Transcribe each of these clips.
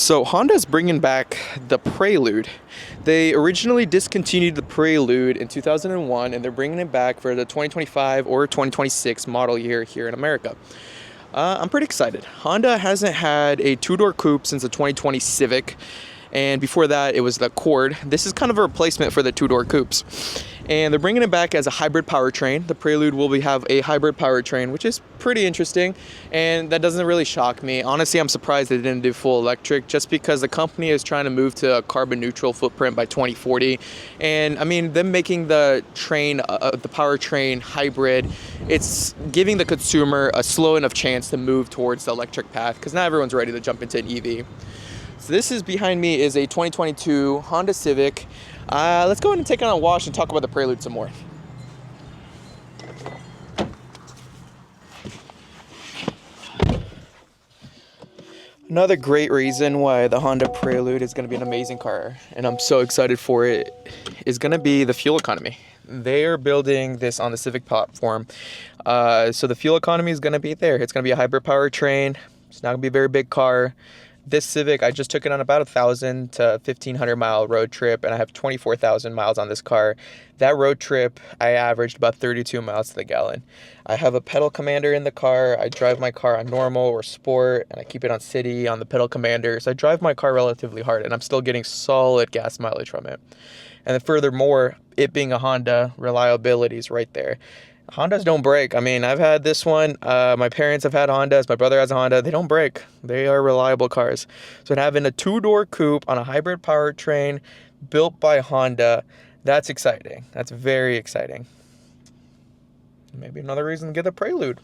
So Honda's bringing back the Prelude. They originally discontinued the Prelude in 2001, and they're bringing it back for the 2025 or 2026 model year here in America. I'm pretty excited. Honda hasn't had a two-door coupe since the 2020 Civic, and before that it was the Accord. This is kind of a replacement for the two-door coupes, and they're bringing it back as a hybrid powertrain. The Prelude will have a hybrid powertrain, which is pretty interesting, and that doesn't really shock me. Honestly, I'm surprised they didn't do full electric, just because the company is trying to move to a carbon neutral footprint by 2040. And I mean, them making the powertrain hybrid, it's giving the consumer a slow enough chance to move towards the electric path, because not everyone's ready to jump into an EV. So this is behind me is a 2022 Honda Civic. Let's go ahead and take it on a wash and talk about the Prelude some more. Another great reason why the Honda Prelude is going to be an amazing car, and I'm so excited for it, is going to be the fuel economy. They are building this on the Civic platform, so the fuel economy is going to be there. It's going to be a hybrid powertrain. It's not going to be a very big car. This Civic, I just took it on about 1,000 to 1,500 mile road trip, and I have 24,000 miles on this car. That road trip, I averaged about 32 miles to the gallon. I have a pedal commander in the car. I drive my car on normal or sport, and I keep it on city on the pedal commander. So I drive my car relatively hard, and I'm still getting solid gas mileage from it. And then furthermore, it being a Honda, reliability is right there. Hondas don't break. I mean, I've had this one. My parents have had Hondas. My brother has a Honda. They don't break. They are reliable cars. So having a two-door coupe on a hybrid powertrain built by Honda, that's exciting. That's very exciting. Maybe another reason to get the Prelude.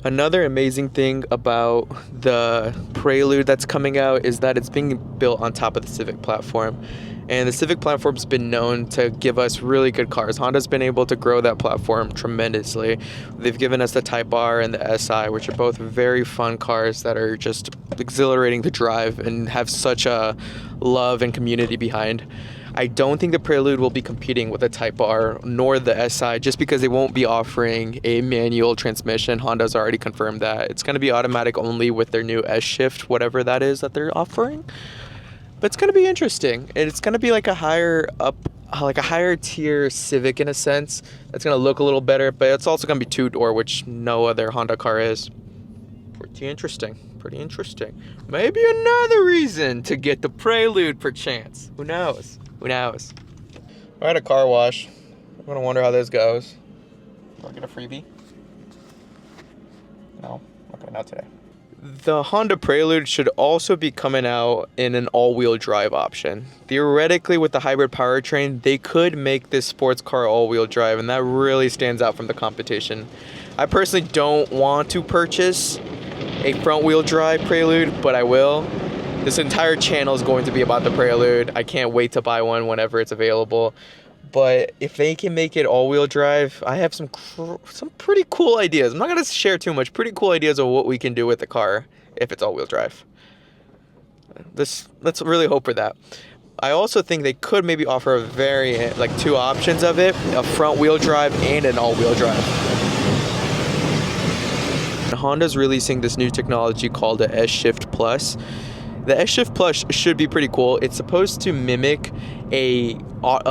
Another amazing thing about the Prelude that's coming out is that it's being built on top of the Civic platform. And the Civic platform's been known to give us really good cars. Honda's been able to grow that platform tremendously. They've given us the Type R and the SI, which are both very fun cars that are just exhilarating to drive and have such a love and community behind. I don't think the Prelude will be competing with the Type R nor the SI, just because they won't be offering a manual transmission. Honda's already confirmed that. It's going to be automatic only with their new S-Shift, whatever that is that they're offering. But it's going to be interesting. It's going to be like a higher tier Civic in a sense. It's going to look a little better, but it's also going to be two-door, which no other Honda car is. Pretty interesting. Maybe another reason to get the Prelude perchance. Who knows? We're at a car wash. I'm going to wonder how this goes. Do I get a freebie? No, not today. The Honda Prelude should also be coming out in an all-wheel drive option. Theoretically, with the hybrid powertrain, they could make this sports car all-wheel drive, and that really stands out from the competition. I personally don't want to purchase a front-wheel drive Prelude, but I will. This entire channel is going to be about the Prelude. I can't wait to buy one whenever it's available. But if they can make it all-wheel drive, I have some pretty cool ideas. I'm not going to share too much. Pretty cool ideas of what we can do with the car if it's all-wheel drive. Let's really hope for that. I also think they could maybe offer a variant, like two options of it, a front-wheel drive and an all-wheel drive. Honda's releasing this new technology called the S-Shift Plus. The S-Shift Plus should be pretty cool. It's supposed to mimic a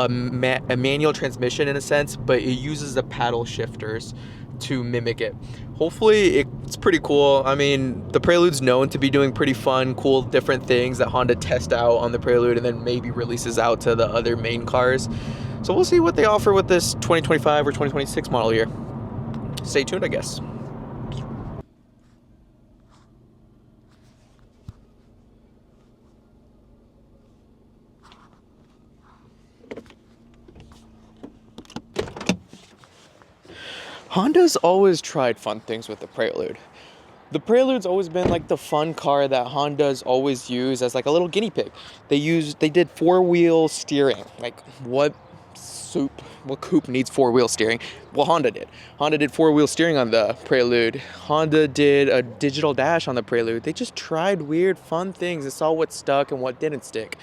manual transmission in a sense, but it uses the paddle shifters to mimic it. Hopefully it's pretty cool. I mean, the Prelude's known to be doing pretty fun, cool, different things that Honda tests out on the Prelude and then maybe releases out to the other main cars. So we'll see what they offer with this 2025 or 2026 model year. Stay tuned, I guess. Honda's always tried fun things with the Prelude. The Prelude's always been like the fun car that Honda's always used as like a little guinea pig. They did four-wheel steering. Like what coupe needs four-wheel steering? Well, Honda did. Honda did four-wheel steering on the Prelude. Honda did a digital dash on the Prelude. They just tried weird, fun things and saw what stuck and what didn't stick.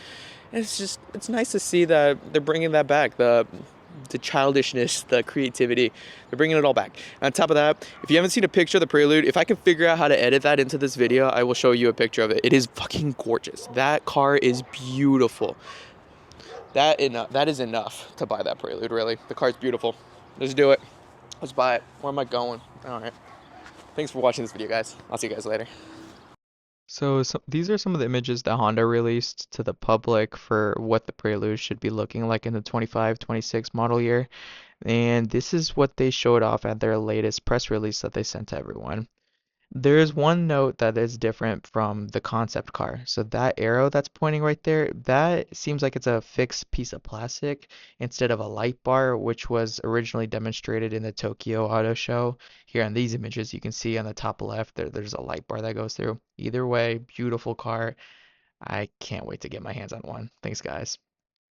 And it's nice to see that they're bringing that back. The the childishness, the creativity. They're bringing it all back. On top of that, if you haven't seen a picture of the Prelude, if I can figure out how to edit that into this video, I will show you a picture of it. It is fucking gorgeous. That car is beautiful. That is enough to buy that Prelude, really. The car's beautiful. Let's do it. Let's buy it. Where am I going? All right. Thanks for watching this video, guys. I'll see you guys later. So these are some of the images that Honda released to the public for what the Prelude should be looking like in the 25-26 model year. And this is what they showed off at their latest press release that they sent to everyone. There is one note that is different from the concept car. So that arrow that's pointing right there, that seems like it's a fixed piece of plastic instead of a light bar, which was originally demonstrated in the Tokyo Auto Show. Here on these images, you can see on the top left, there's a light bar that goes through. Either way, beautiful car. I can't wait to get my hands on one. Thanks, guys.